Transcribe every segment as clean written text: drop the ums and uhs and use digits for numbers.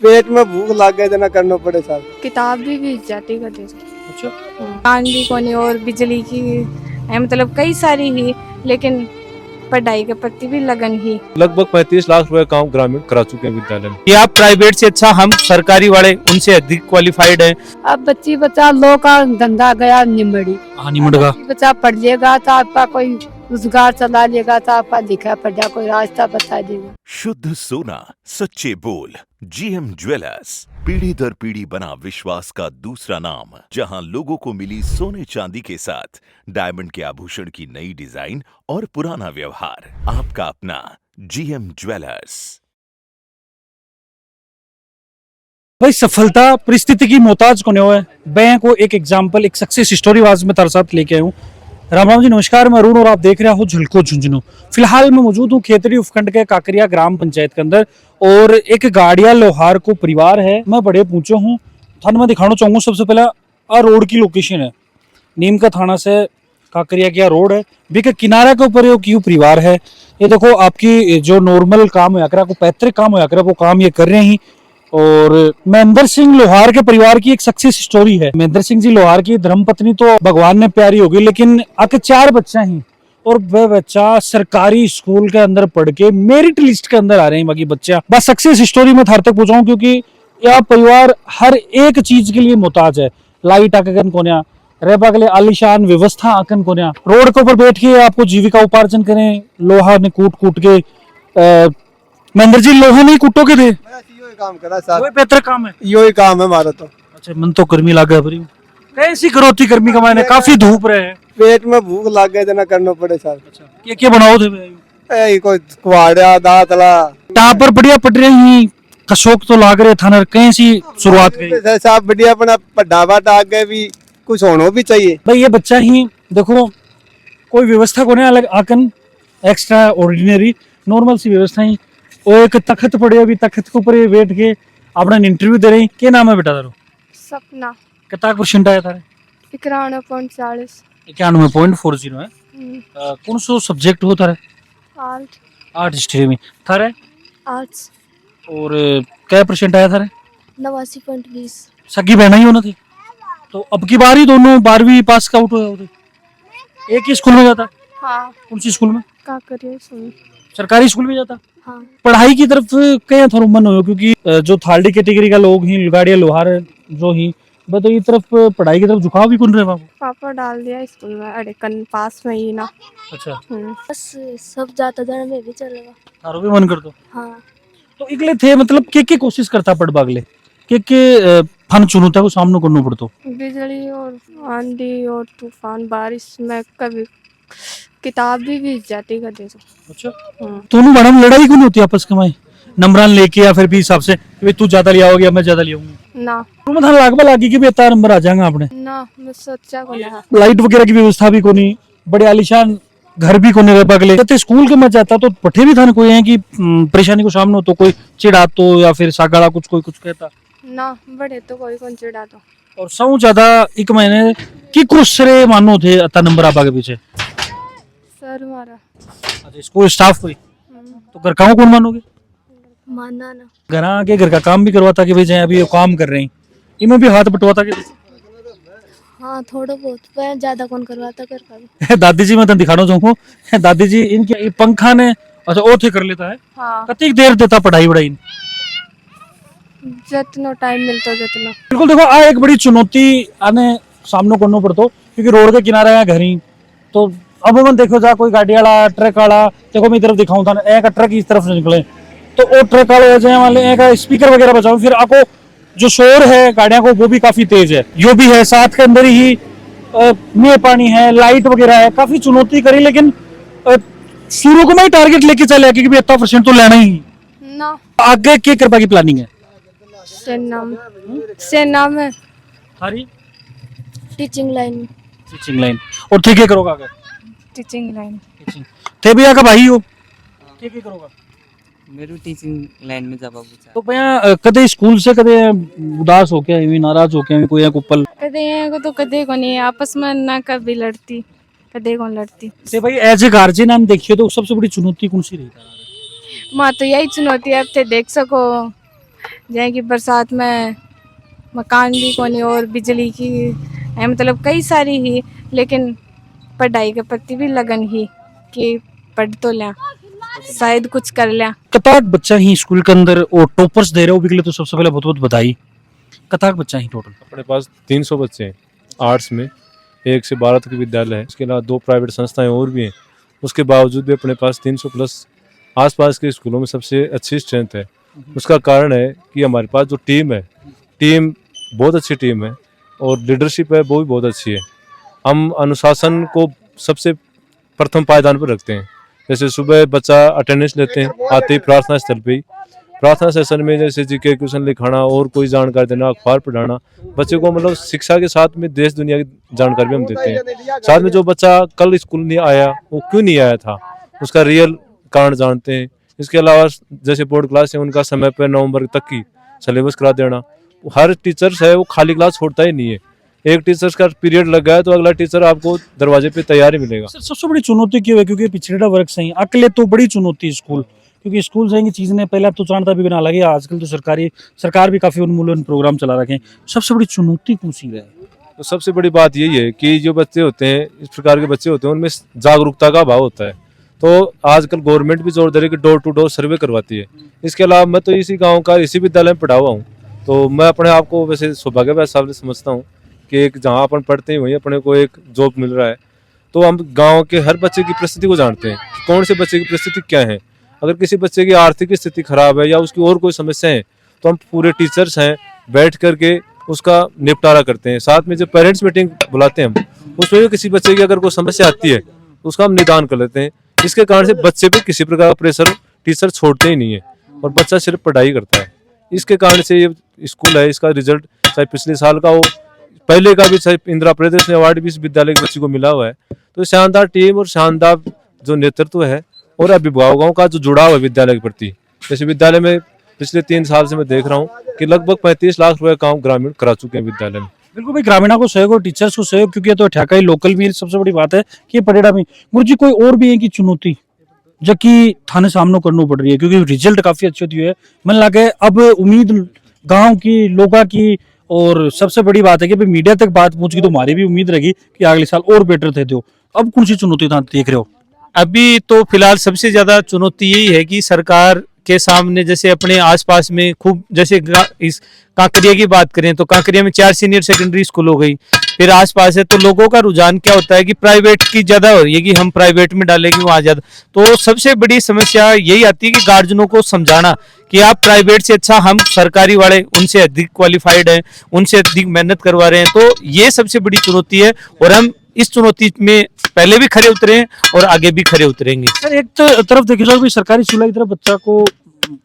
पेट में भूख लग गई तो ना करना पड़े साहब। किताब भी भीग जाती कभी। अच्छा, पानी भी कोनी और बिजली की है, मतलब कई सारी ही, लेकिन पढ़ाई के प्रति भी लगन ही। लगभग 35 लाख रुपए काम ग्रामीण करा चुके हैं विद्यालय में। ये आप प्राइवेट से अच्छा, हम सरकारी वाले उनसे अधिक क्वालिफाइड हैं। अब बच्ची बच्चा लोग का धंधा गया निमड़ी। हाँ, निमड़गा। बच्चा पढ़ लेगा तो आपका कोई रोजगार चला लेगा, तो आपका लिखा पढ़ा कोई रास्ता बता देगा। शुद्ध सोना, सच्चे बोल। जीएम ज्वेलर्स, पीढ़ी दर पीढ़ी बना विश्वास का दूसरा नाम, जहां लोगों को मिली सोने चांदी के साथ डायमंड के आभूषण की नई डिजाइन और पुराना व्यवहार। आपका अपना जीएम ज्वेलर्स। भाई सफलता परिस्थिति की मोहताज कोने हुए। मैं को एक एग्जांपल, एक सक्सेस स्टोरी आज मैं तार साथ लेके आया हूँ। राम राम जी, नमस्कार। मैं अरुण और आप देख रहे हो झलको झुंझुनू। फिलहाल मैं मौजूद हूँ खेतरी उपखंड के काकरिया ग्राम पंचायत के अंदर, और एक गाड़िया लोहार को परिवार है। मैं बड़े पूछो हूँ, थाना मैं दिखाना चाहूंगा। सबसे पहला आ रोड की लोकेशन है, नीम का थाना से काकरिया की रोड है, बी के किनारे के ऊपर क्यों परिवार है। ये देखो, आपकी जो नॉर्मल काम होया करे, को पैतृक काम होया करे, वो काम ये कर रहे हैं। और महेंद्र सिंह लोहार के परिवार की एक सक्सेस स्टोरी है। महेंद्र सिंह जी लोहार की धर्मपत्नी तो भगवान ने प्यारी होगी, लेकिन आके 4 बच्चा ही, और वह बच्चा सरकारी स्कूल के अंदर पढ़ के मेरिट लिस्ट के अंदर आ रहे हैं। बाकी बच्चा बस सक्सेस स्टोरी में थार तक पहुंचाऊं, क्योंकि यह परिवार हर एक चीज के लिए मोहताज है। लाइट आकन कोन्या, रहबा के लिए आलिशान व्यवस्था आकन कोन्या, रोड के ऊपर बैठ के आपको जीविका उपार्जन करें। लोहा ने कूट कूट के महेंद्र जी लोहा नहीं कूटोगे थे, काम करा साहब, वही बेहतर काम है। यो ही काम है हमारा तो। अच्छा, मन तो गर्मी लागे भरी कैसी करोती गर्मी का मायने, काफी धूप रहे हैं। पेट में भूख लग गई तो ना करना पड़े साहब। अच्छा, क्या बनाओ थे भाई? ए कोई कुआड़ा दातला टापर बढ़िया पड़ रहे हैं, कशोक तो लाग रहे था ना। कैसी शुरुआत करी साहब, बढ़िया अपना पढ़ावा टाक गए भी, कुछ होना भी चाहिए भाई। ये बच्चा ही देखो, कोई व्यवस्था को नहीं अलग आकन, एक्स्ट्रा ऑर्डिनरी नॉर्मल सी व्यवस्था ही। वो एक तख्त पड़े, अभी तख्त के ऊपर ये बैठ के अपना इंटरव्यू दे रही। क्या नाम है बेटा तारो? सपना। कितना परसेंट आया तारे? 91.40। 91.40 है। कौन सा सब्जेक्ट हो तारे? आर्ट। आर्ट हिस्ट्री में थारे? आर्ट्स। और क्या परसेंट आया थारे? 89.20। सगी बहना ही होना थी, तो अब की बार ही दोनों 12वीं पास आउट हुए। एक ही स्कूल में जाता? हाँ। कौन सी स्कूल में? काकरिया स्कूल। सरकारी स्कूल में जाता? हाँ। पढ़ाई की तरफ क्या थोड़ा मन हो, क्योंकि जो थार्डी कैटेगरी का लोग ही, गाड़िया लोहार जो ही, तो ये तरफ पढ़ाई की तरफ झुकाव भी कौन रहे बाबू? पापा डाल दिया स्कूल में, अरे कन पास में ही ना। अच्छा, बस सब जाता जाने में भी चलेगा। तारो भी मन कर दो। हाँ। तो इगले थे, मतलब के कोशिश करता पढ़ बागले के फन चुनौतियों को सामना करना पड़तो। बिजली और आंधी और तूफान बारिश में कभी किताब भी भीग जाती कभी। अच्छा, दोनों मैडम लड़ाई क्यों नहीं होती आपस के में, नंबरान लेके या फिर भी हिसाब से कि तू ज्यादा लिया होगी या मैं ज्यादा लिया हूँ ना? तो मैं लागबा लागी कि बेहतर नंबर आ जाएंगे आपने ना। मैं सोचा को ना। लाइट वगैरह की व्यवस्था भी कोनी, बड़े आलिशान घर भी कोने रह पागले। तो स्कूल के मत जाता तो पठे भी था कोई है कि परेशानी को सामने हो तो कोई चिढ़ा तो या फिर सागाड़ा कुछ कोई कुछ कहता ना? बड़े तो कोई कौन चिढ़ा तो। और सौ ज्यादा एक महीने की क्रुसरे मानो थे अता नंबर आप आगे पीछे सर हमारा। अच्छा, स्कूल स्टाफ कोई तो घर का कौन मानोगे? माना ना। घर आके घर का काम भी करवाता कि भाई जाए अभी ये काम कर रहे हैं, इनमें भी हाथ बटवाता कि हाँ थोड़ा बहुत, पर ज्यादा कौन करवाता कर का। दादी जी मैं तो दिखाना चाहूँ, दादी जी इनके पंखा ने अच्छा ओ थे कर लेता है। हाँ। कतनी देर देता पढ़ाई वढ़ाई? जितना टाइम मिलता जितना। बिल्कुल, देखो आ एक बड़ी चुनौती आने सामने करना पड़तो, क्योंकि रोड के किनारे है घर ही। तो अब मैं देखो जा कोई गाड़ी वाला ट्रक वाला, देखो मैं तरफ दिखाऊं था, एक ट्रक इस तरफ से निकले तो वो ट्रक वाले जाए वाले एक स्पीकर वगैरह बचाओ, फिर आपको जो शोर है गाड़ियां को वो भी काफी तेज है, यो भी है साथ के अंदर ही में पानी है, लाइट वगैरह है, काफी चुनौती करी। लेकिन शुरू को मैं टारगेट लेके चले कि 70% तो लेना ही ना। आगे क्या करवा की प्लानिंग है? सेना में सारी टीचिंग लाइन। Teaching line. और थे क्या करोगा आगे? Teaching line. टीचिंग थे भैया का भाई हो, थे क्या करोगा? मेरू टीचिंग लाइन में जावा पूछा तो भैया कदे स्कूल से कदे उदास हो क्या, नाराज हो क्या कोई कुपल? कदे को तो कदे को नहीं, आपस में ना कभी लड़ती, कदे कौन लड़ती। से भाई एज ए गार्जियन हम देखिए तो सबसे बड़ी चुनौती कौन सी रही? माँ तो यही चुनौती है, अब थे देख सको जैसे कि बरसात में मकान भी कोनी और बिजली की है, मतलब कई सारी ही, लेकिन पढ़ाई के प्रति भी लगन ही कि पढ़ तो लें, शायद कुछ कर लें। कताक बच्चा ही स्कूल के अंदर और टॉपर्स दे रहे हो के लिए तो सबसे पहले बहुत बहुत बधाई। कताक बच्चा ही टोटल अपने पास 300 बच्चे हैं आर्ट्स में, 1 से 12 तक विद्यालय है, इसके अलावा 2 प्राइवेट संस्थाएं और भी हैं। उसके बावजूद भी अपने पास 300 प्लस आसपास के स्कूलों में सबसे अच्छी स्ट्रेंथ है। उसका कारण है कि हमारे पास जो टीम बहुत अच्छी टीम है और लीडरशिप है वो भी बहुत अच्छी है। हम अनुशासन को सबसे प्रथम पायदान पर रखते हैं। जैसे सुबह बच्चा अटेंडेंस लेते हैं, आते ही प्रार्थना स्थल पे ही प्रार्थना सेशन में जैसे जीके क्वेश्चन लिखाना और कोई जानकारी देना, अखबार पढ़ाना, बच्चे को मतलब शिक्षा के साथ में देश दुनिया की जानकारी भी हम देते हैं। साथ में जो बच्चा कल स्कूल नहीं आया वो क्यों नहीं आया था, उसका रियल कारण जानते हैं। इसके अलावा जैसे बोर्ड क्लास है उनका समय पर नवंबर तक की सिलेबस करा देना। हर टीचर्स है वो खाली क्लास छोड़ता ही नहीं है। एक टीचर्स का पीरियड लग गया तो अगला टीचर आपको दरवाजे पे तैयार ही मिलेगा। सर सबसे बड़ी चुनौती क्यों है, क्योंकि पिछड़ा वर्ग से ही अकेले तो बड़ी चुनौती है स्कूल, क्योंकि स्कूल से चीज ने पहले तो जानता भी बना लगे, आजकल तो सरकार भी काफी उन्मूलन प्रोग्राम चला रखे हैं। सबसे बड़ी चुनौती कौन सी है? तो सबसे बड़ी बात यही है कि जो बच्चे होते हैं, इस प्रकार के बच्चे होते हैं, उनमें जागरूकता का अभाव होता है। तो आजकल गवर्नमेंट भी जोर दे रही है कि डोर टू डोर सर्वे करवाती है। इसके अलावा मैं तो इसी गाँव का इसी विद्यालय में पढ़ा हुआ हूँ, तो मैं अपने आप को वैसे सौभाग्यशाली समझता हूँ कि एक जहाँ अपन पढ़ते हैं वहीं अपने को एक जॉब मिल रहा है। तो हम गांव के हर बच्चे की परिस्थिति को जानते हैं कि कौन से बच्चे की परिस्थिति क्या है। अगर किसी बच्चे की आर्थिक स्थिति खराब है या उसकी और कोई समस्या है तो हम पूरे टीचर्स हैं बैठ करके उसका निपटारा करते हैं। साथ में जो पेरेंट्स मीटिंग बुलाते हैं हम, उसमें भी किसी बच्चे की अगर कोई समस्या आती है तो उसका हम निदान कर लेते हैं। इसके कारण से बच्चे पे किसी प्रकार का प्रेशर टीचर छोड़ते ही नहीं है और बच्चा सिर्फ पढ़ाई करता है। इसके कारण से ये स्कूल है, इसका रिजल्ट चाहे पिछले साल का हो, पहले का भी, चाहे इंदिरा प्रियदर्शनी अवार्ड भी इस विद्यालय के बच्चे को मिला हुआ है। तो शानदार टीम और शानदार जो नेतृत्व है और अभिभावकों का जो जुड़ाव है विद्यालय के प्रति। जैसे विद्यालय में पिछले 3 साल से मैं देख रहा हूँ कि लगभग 35 लाख रुपए काम ग्रामीण करा चुके हैं विद्यालय में। बिल्कुल भाई, ग्रामीणों को सहयोग और टीचर्स को सहयोग, क्योंकि ये तो ठेका ही लोकल भी सबसे बड़ी बात है कि परेड़ा में गुरु जी कोई और भी है कि चुनौती जबकि थाने सामने करना पड़ रही है, क्योंकि रिजल्ट काफी अच्छी होती है। मन लगे अब उम्मीद गांव की लोगों की, और सबसे बड़ी बात है कि भाई मीडिया तक बात पहुंच गई तो हमारी भी उम्मीद रहेगी कि अगले साल और बेटर थे। तो अब कौन सी चुनौती देख रहे हो? अभी तो फिलहाल सबसे ज्यादा चुनौती यही है कि सरकार के सामने जैसे अपने आसपास में खूब, जैसे इस कांकरिया की बात करें तो कांकरिया में 4 सीनियर सेकेंडरी स्कूल हो गई, फिर आसपास है तो लोगों का रुझान क्या होता है कि प्राइवेट की ज्यादा हो रही है कि हम प्राइवेट में डालेंगे वहां ज्यादा। तो सबसे बड़ी समस्या यही आती है कि गार्जियनों को समझाना कि आप प्राइवेट से अच्छा हम सरकारी वाले उनसे अधिक क्वालिफाइड हैं, उनसे अधिक मेहनत करवा रहे हैं। तो ये सबसे बड़ी चुनौती है और हम इस चुनौती में पहले भी खड़े उतरे हैं और आगे भी खड़े उतरेंगे। सर एक तरफ देखिए जाओ सरकारी स्कूल की तरफ बच्चा को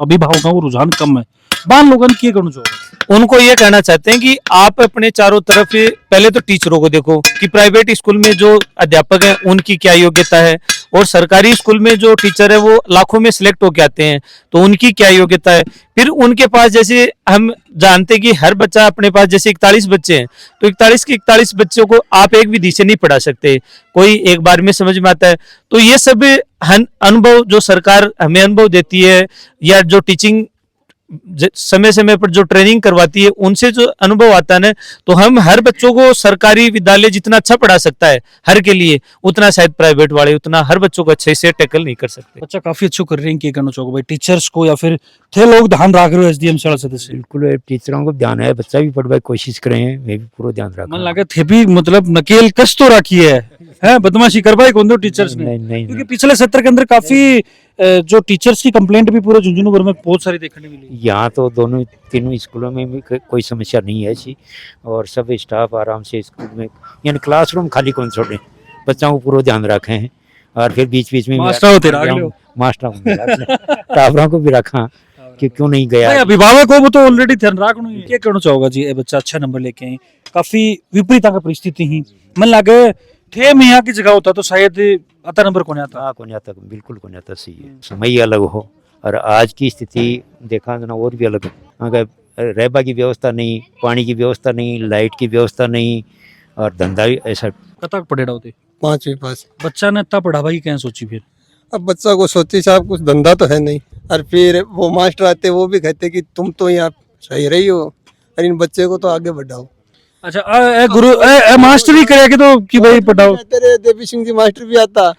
अभिभावकों को रुझान कम है, बाल लोगन की करना चाहिए। उनको ये कहना चाहते हैं कि आप अपने चारों तरफ पहले तो टीचरों को देखो कि प्राइवेट स्कूल में जो अध्यापक हैं उनकी क्या योग्यता है और सरकारी स्कूल में जो टीचर है वो लाखों में सिलेक्ट होके आते हैं तो उनकी क्या योग्यता है। फिर उनके पास जैसे हम जानते हैं कि हर बच्चा अपने पास जैसे 41 बच्चे हैं तो 41 के 41 बच्चों को आप एक विधि से नहीं पढ़ा सकते, कोई एक बार में समझ में आता है। तो ये सब अनुभव जो सरकार हमें अनुभव देती है या जो टीचिंग समय समय पर जो ट्रेनिंग करवाती है उनसे जो अनुभव आता है ना, तो हम हर बच्चों को सरकारी विद्यालय जितना अच्छा पढ़ा सकता है हर के लिए, उतना शायद प्राइवेट वाले उतना हर बच्चों को अच्छे से टैकल नहीं कर सकते। बच्चा काफी अच्छो कर रहे हैं, क्या करना चाहोगे भाई टीचर्स को या फिर थे लोग ध्यान रख रहे हो एसडीएम सारा सदस्य? बिल्कुल टीचरों को ध्यान है, बच्चा भी पढ़वाई कोशिश कर रहे हैं, मैं भी पूरा ध्यान रखा। मन लगे थे भी मतलब नकेल कस तो रखी है बदमाशी करवाई कौन दो टीचर्स ने? नहीं, क्योंकि पिछले सत्र के अंदर काफी जो टीचर्स की कंप्लेंट भी पूरे झुंझुनू भर में बहुत सारी देखने मिली। यहाँ तो दोनों तीनों स्कूलों में भी कोई समस्या नहीं है ऐसी, और सब स्टाफ आराम से स्कूल में यानी क्लासरूम खाली कौन छोड़े, बच्चों को पूरा ध्यान रखे हैं। और फिर बीच बीच में मास्टरों को भी रखा कि क्यों नहीं गया। अभिभावक को तो ऑलरेडी ध्यान रखना ही है। क्या करना चाहोगा जी? बच्चा अच्छा नंबर लेके आए, काफी विपरीत का परिस्थिति ही मन लगे थे में यहाँ की जगह होता तो शायद आता नंबर कौन आता? कौन आता, बिल्कुल कौन आता। सही है, समय ही अलग हो और आज की स्थिति देखा ना और भी अलग है। अगर रहबा की व्यवस्था नहीं, पानी की व्यवस्था नहीं, लाइट की व्यवस्था नहीं और धंधा भी ऐसा। कतक पढ़ेड़ा होते 5वीं पास बच्चा ने इतना पढ़ावा की क्या सोची? फिर अब बच्चा को सोचे साहब कुछ धंधा तो है नहीं, और फिर वो मास्टर आते वो भी कहते कि तुम तो यहाँ सही रही हो और इन बच्चे को तो आगे बढ़ाओ। अच्छा गुरु मास्टर ही करेगा तो कि भाई पढ़ाओ। तेरे देवी सिंह जी मास्टर भी आता,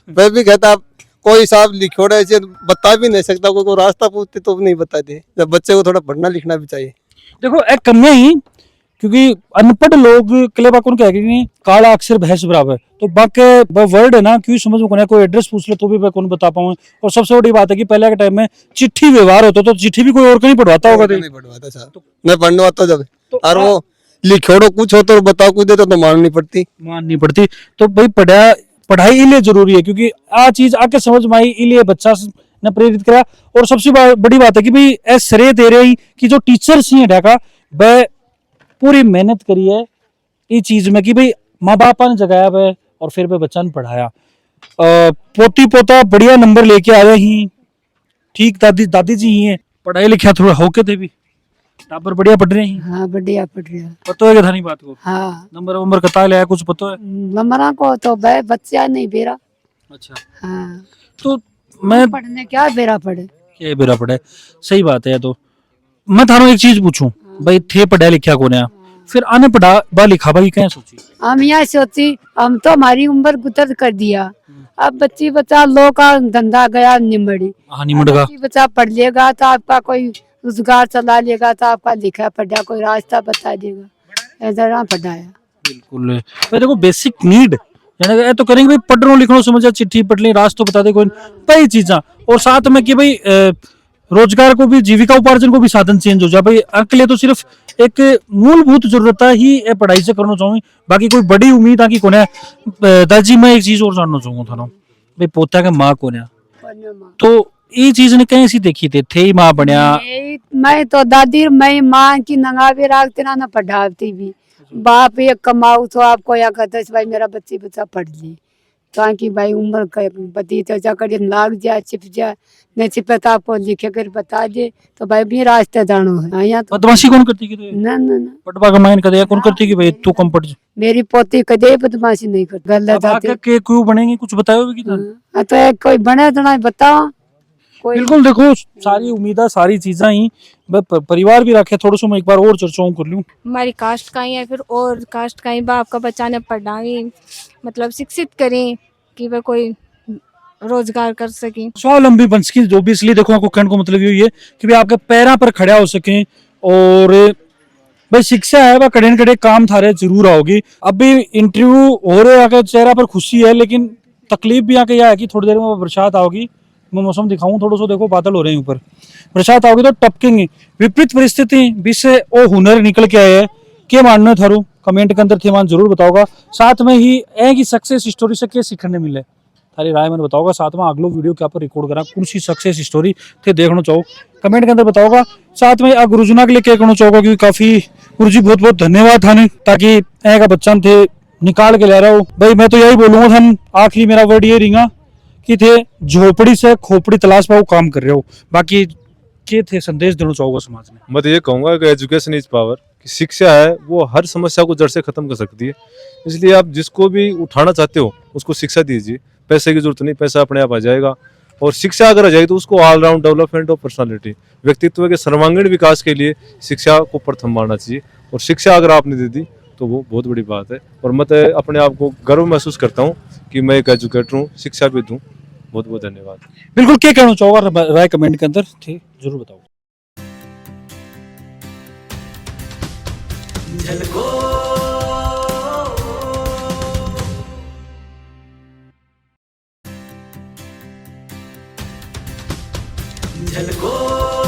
वह भी कहता कोई साहब लिखोड़ा ऐसे बता भी नहीं सकता, कोई रास्ता पूछते तो नहीं बताते। जब बच्चे को थोड़ा पढ़ना लिखना भी चाहिए। देखो एक कमियां ही, क्योंकि अनपढ़ लोग कले बाकुन कह कि काला अक्षर भैंस बराबर, तो बाकी वर्ड है ना क्यों समझ में कोई एड्रेस पूछ ले तो भी मैं कौन बता पाऊँ। और सबसे बड़ी बात है कि पहले के टाइम में चिट्ठी व्यवहार होता तो चिट्ठी भी कोई और नहीं पढ़वाता होगा। नहीं पढ़वाता साहब, मैं पढ़वाता जब और वो लिखोड़ो कुछ हो तो बताओ कुछ देता तो माननी पड़ती। तो भाई पढ़ाई इलिए जरूरी है, क्योंकि आ चीज आके समझ में आई इलिए बच्चा ने प्रेरित करा। और सबसे बड़ी बात है कि भाई ऐसे श्रेय दे रहे कि जो टीचर्स ही है ढाका वह पूरी मेहनत करी है इस चीज में कि भाई माँ बाप ने जगाया वह और फिर वह बच्चा ने पढ़ाया। पोती पोता बढ़िया नंबर लेके आए ही, ठीक दादी जी ही है पढ़ाई लिखा थोड़ा होके थे भी टापर बढ़िया पढ़ रहे हैं। हाँ बढ़िया पढ़ रहा है। पता है क्या बात को? हाँ नंबर कता लिया कुछ पता है? नंबरा को तो भाई बच्चा नहीं बेरा। अच्छा हाँ तो मैं पढ़ने क्या बेरा पढ़े, क्या बेरा पढ़े, सही बात है। तो मैं थारो एक चीज पूछूं भाई, थे पढ़ा लिखा को ने फिर आने पढ़ा बा लिखा भाई क्या सोची? हम यहाँ सोची हम तो हमारी उम्र गुतर कर दिया, अब बच्ची बच्चा लोग का धंधा गया निमड़ी। हाँ निमड़ का बच्ची बच्चा पढ़ लेगा तो आपका कोई रोजगार चला लेगा, तो आपका लिखा पढ़ा कोई रास्ता बता देगा, ऐसा पढ़ाया। बिल्कुल भाई देखो बेसिक नीड यानी तो करेंगे भाई पढ़नो लिखनो समझा चिट्ठी पढ़ ली रास्ता बता दे कोई कई चीजा। और साथ में कि भाई रोजगार को भी जीविका उपार्जन को भी साधन चेंज हो जाए भाई। अकेले तो सिर्फ एक मूलभूत जरूरत ही पढ़ाई से करना चाहूंगी, बाकी कोई बड़ी उम्मीद आकी कोने। दादी मैं एक चीज और जानना चाहूंगा था भाई पोता का माँ कोने, तो ये चीज ने कहीं सी देखी थे माँ बनया। मैं तो दादी मैं माँ की नंगावे राखते ना पढ़ाती भी, बाप एक कमाऊ तो आपको या कहते भाई मेरा बच्ची बच्चा पढ़ ली ताकि भाई उम्र बती तो जाकर लाग जाए छिप जाए, नहीं छिपे तो आपको लिखे कर बता दे तो भाई भी रास्ते जानो है। यहाँ तो बदमाशी कौन करती की? ना ना ना पटवा का माइन कदे कौन करती की भाई तू कम पढ़? मेरी पोती कदे बदमाशी नहीं करती। गलत आगे के क्यों बनेंगे कुछ बताओ भी कितना? तो एक कोई बने तो नहीं बताओ कोई। बिल्कुल देखो सारी उम्मीद सारी चीजें ही परिवार भी रखे। थोड़ा सा मैं एक बार और चर्चाओं कर लूं। हमारी कास्ट का ही है फिर और कास्ट का ही बाप का बच्चा ने पढ़ाई मतलब शिक्षित करें कि वह कोई रोजगार कर सके, स्वावलंबी बन सके। जो भी इसलिए देखो आपको कहने को मतलब यही है कि भाई आपके पैरों पर खड़ा हो सके। और भाई शिक्षा है वह कड़े न कड़े काम थारे जरूर आओगी। अभी इंटरव्यू हो रहे आके चेहरा पर खुशी है, लेकिन तकलीफ भी आके यह है कि थोड़ी देर में बरसात आओगी। मैं मौसम दिखाऊं थोड़ा सा, देखो बादल हो रहे हैं ऊपर, बरसात आओगी तो टपकेंगे। विपरीत परिस्थिति विषय और हुनर निकल के आए हैं। क्या मानना थारू कमेंट के अंदर थे मान जरूर बताओगा। साथ में ही ए की सक्सेस स्टोरी से क्या सीखने मिले थारी राय मैंने बताओगा। साथ में अगलो वीडियो क्या पर रिकॉर्ड करा कौन सी सक्सेस स्टोरी थे देखना चाहो कमेंट के अंदर बताओगा। साथ में गुरुजना के लिए क्या कहना चाहोगा क्योंकि काफी गुरु जी बहुत बहुत धन्यवाद थाने ताकि ए का बच्चा थे निकाल के ले रहा हो। भाई मैं तो यही बोलूंगा थान आखिरी मेरा वर्ड ये रिंगा कि थे झोपड़ी से खोपड़ी तलाश पाओ काम कर रहे हो। बाकी के थे संदेश देना चाहोगा समाज में? मैं तो ये कहूंगा कि एजुकेशन इज पावर, कि शिक्षा है वो हर समस्या को जड़ से खत्म कर सकती है। इसलिए आप जिसको भी उठाना चाहते हो उसको शिक्षा दीजिए। पैसे की जरूरत नहीं, पैसा अपने आप आ जाएगा। और शिक्षा अगर आ जाएगी तो उसको ऑलराउंड डेवलपमेंट ऑफ पर्सनालिटी व्यक्तित्व के सर्वांगीण विकास के लिए शिक्षा को प्रथम मानना चाहिए। और शिक्षा अगर आपने दे दी तो वो बहुत बड़ी बात है। और मैं अपने आप को गर्व महसूस करता हूँ कि मैं एक एजुकेटर हूँ, शिक्षा भी दूँ। बहुत बहुत धन्यवाद। बिल्कुल क्या कहना चाहोगा राय कमेंट के अंदर थे जरूर बताओ। झलको